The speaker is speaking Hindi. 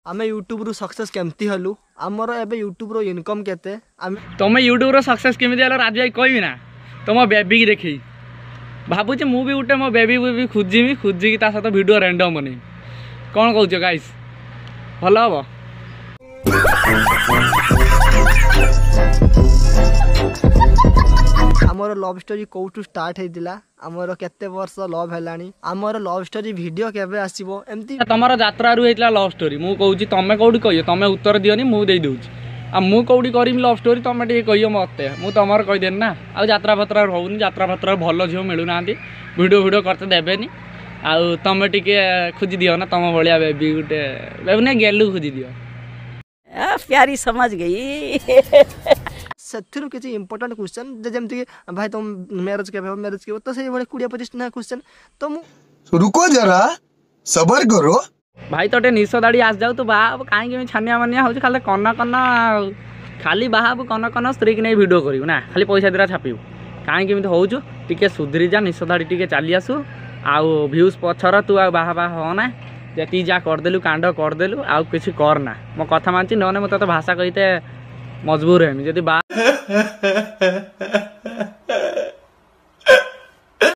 आमे यूट्यूब रु सक्सेस केमती हलु आमर एबे यूट्यूब रो इनकम केते तुम यूट्यूब रो सक्सेस केमती हलो राजू भाई कहबी ना तुम बेबी की देखी भावुचे मु भी गोटे मो बेबी भी खोजी कि ता सहित वीडियो रैंडम बनी कौन कहूच गाइस भल हम आमर लव स्टोरी कौटू स्टार्ट होइतिला आमर केते वर्ष लव हेलानी आमर लव स्टोरी वीडियो केबे आसीबो एमती तमरो यात्रा रु हेतला लव स्टोरी मु कहूची तमे कोडी कहियो तमे उत्तर दियोनी मु देई दउची आ मु कोडी करिम लव स्टोरी तमे टिके कहियो मते मु तमर कहि देन ना आ यात्रा पत्रा होउनी यात्रा पत्रा भलो झियो मिलु नांती वीडियो करते देबेनी आ तमे टिके खोजी दियो ना तम भलिया बेबी गुटे बेबी ने गेलु खोजी दियो प्यारी समझ गई सेथिरु किछि इंपोर्टेंट क्वेश्चन जेमति कि भाई तुम मैरिज के तो से बड़े 20-25 ना क्वेश्चन तो मु रुको जरा सबर करो भाई तोटे निश दाड़ी आस जाऊ तो बाप कहीं छानिया मानिया हो खाली कन खाली बाहाबू कन स्त्री की नहीं वीडियो करू ना खाली पैसा दिरा छापू कहीं होचु टिके सुधरी जा निश दाड़ी टिके चली आसु आउ भ्यूज पछर तू आ बाहा हो ना जी जा करदेलु कांड करदेलु आउ किसी करना मो कथा मानची न मत भाषा कहते मजबूर है जदि बा